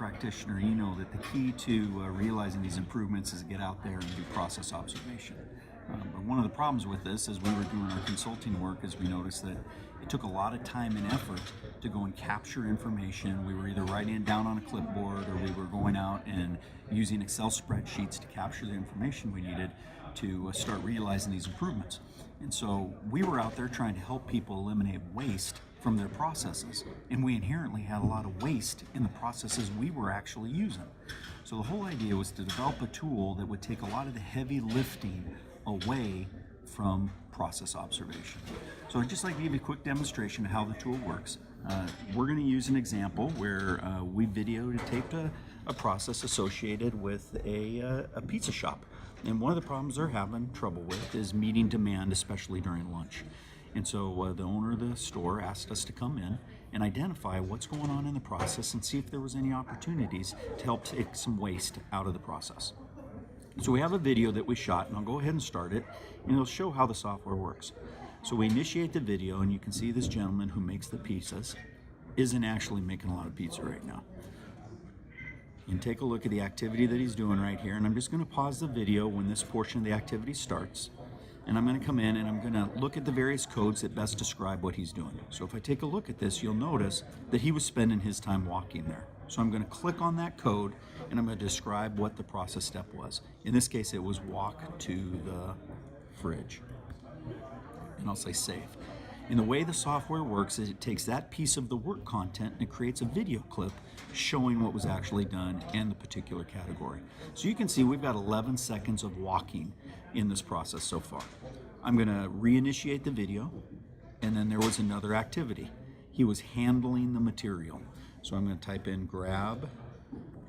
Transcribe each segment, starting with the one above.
practitioner, you know that the key to realizing these improvements is to get out there and do process observation. But one of the problems with this, as we were doing our consulting work, is we noticed that it took a lot of time and effort to go and capture information. We were either writing it down on a clipboard, or we were going out and using Excel spreadsheets to capture the information we needed to start realizing these improvements. And so we were out there trying to help people eliminate waste from their processes, and we inherently had a lot of waste in the processes we were actually using. So the whole idea was to develop a tool that would take a lot of the heavy lifting away from process observation. So I'd just like to give you a quick demonstration of how the tool works. We're going to use an example where we taped a process associated with a pizza shop. And one of the problems they're having trouble with is meeting demand, especially during lunch. And so the owner of the store asked us to come in and identify what's going on in the process and see if there was any opportunities to help take some waste out of the process. So we have a video that we shot, and I'll go ahead and start it, and it'll show how the software works. So we initiate the video, and you can see this gentleman who makes the pizzas isn't actually making a lot of pizza right now. You can take a look at the activity that he's doing right here, and I'm just going to pause the video when this portion of the activity starts. And I'm going to come in and I'm going to look at the various codes that best describe what he's doing. So if I take a look at this, you'll notice that he was spending his time walking there. So I'm going to click on that code and I'm going to describe what the process step was. In this case, it was walk to the fridge. And I'll say save. And the way the software works is it takes that piece of the work content and it creates a video clip showing what was actually done and the particular category. So you can see we've got 11 seconds of walking in this process so far. I'm going to reinitiate the video, and then there was another activity. He was handling the material. So I'm going to type in grab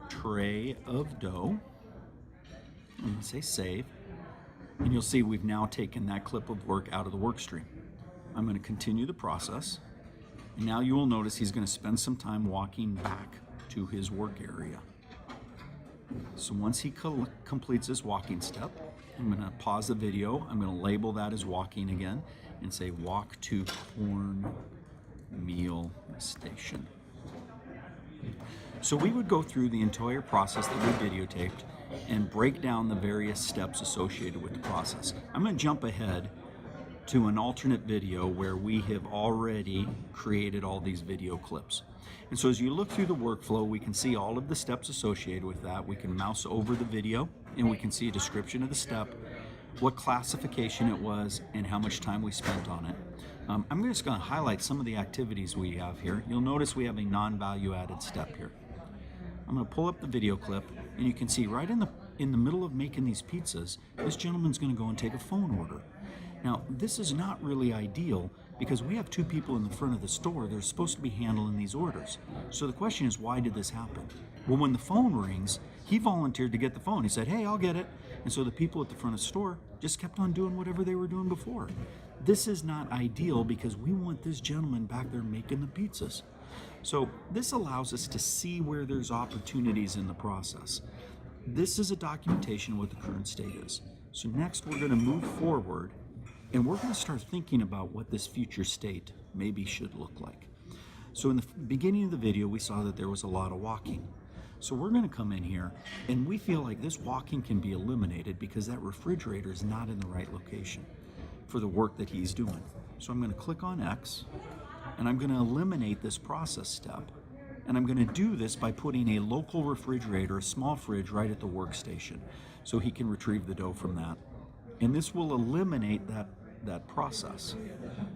tray of dough and say save. And you'll see we've now taken that clip of work out of the work stream. I'm going to continue the process, and now you will notice he's going to spend some time walking back to his work area. So once he completes this walking step, I'm going to pause the video. I'm going to label that as walking again and say walk to corn meal station. So we would go through the entire process that we videotaped and break down the various steps associated with the process. I'm going to jump ahead to an alternate video where we have already created all these video clips. And so as you look through the workflow, we can see all of the steps associated with that. We can mouse over the video and we can see a description of the step, what classification it was, and how much time we spent on it. I'm just going to highlight some of the activities we have here. You'll notice we have a non-value added step here. I'm going to pull up the video clip, and you can see right in the middle of making these pizzas, this gentleman's going to go and take a phone order. Now, this is not really ideal because we have two people in the front of the store that are supposed to be handling these orders. So the question is, why did this happen? Well, when the phone rings, he volunteered to get the phone. He said, hey, I'll get it. And so the people at the front of the store just kept on doing whatever they were doing before. This is not ideal because we want this gentleman back there making the pizzas. So this allows us to see where there's opportunities in the process. This is a documentation of what the current state is. So next we're going to move forward, and we're going to start thinking about what this future state maybe should look like. So in the beginning of the video, we saw that there was a lot of walking. So we're going to come in here, and we feel like this walking can be eliminated because that refrigerator is not in the right location for the work that he's doing. So I'm going to click on X, and I'm going to eliminate this process step. And I'm going to do this by putting a local refrigerator, a small fridge, right at the workstation so he can retrieve the dough from that. And this will eliminate that process.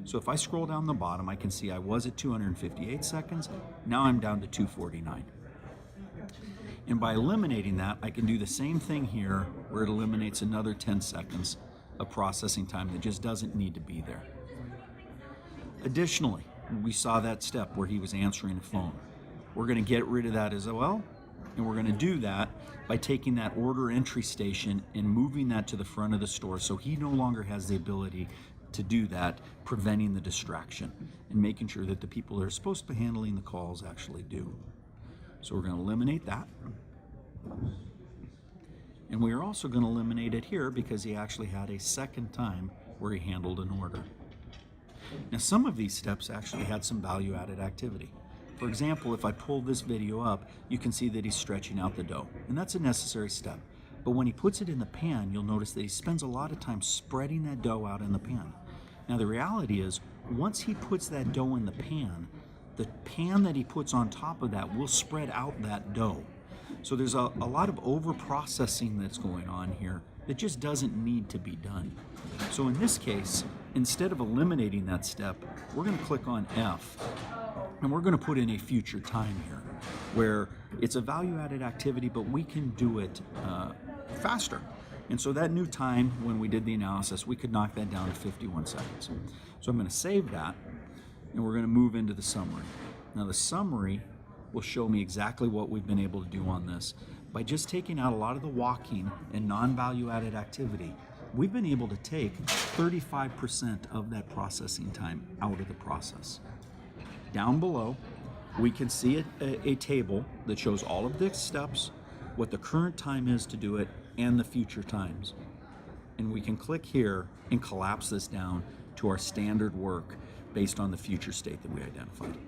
So if I scroll down the bottom, I can see I was at 258 seconds. Now I'm down to 249. And by eliminating that, I can do the same thing here where it eliminates another 10 seconds of processing time that just doesn't need to be there. Additionally, we saw that step where he was answering a phone. We're going to get rid of that as well, and we're going to do that by taking that order entry station and moving that to the front of the store so he no longer has the ability to do that, preventing the distraction and making sure that the people that are supposed to be handling the calls actually do. So we're going to eliminate that. And we are also going to eliminate it here because he actually had a second time where he handled an order. Now some of these steps actually had some value-added activity. For example, if I pull this video up, you can see that he's stretching out the dough, and that's a necessary step. But when he puts it in the pan, you'll notice that he spends a lot of time spreading that dough out in the pan. Now the reality is, once he puts that dough in the pan that he puts on top of that will spread out that dough. So there's a lot of over-processing that's going on here that just doesn't need to be done. So in this case, instead of eliminating that step, we're going to click on F, and we're going to put in a future time here, where it's a value-added activity, but we can do it faster. And so that new time, when we did the analysis, we could knock that down to 51 seconds. So I'm going to save that, and we're going to move into the summary. Now the summary will show me exactly what we've been able to do on this. By just taking out a lot of the walking and non-value-added activity, we've been able to take 35% of that processing time out of the process. Down below, we can see a table that shows all of the steps, what the current time is to do it, and the future times. And we can click here and collapse this down to our standard work based on the future state that we identified.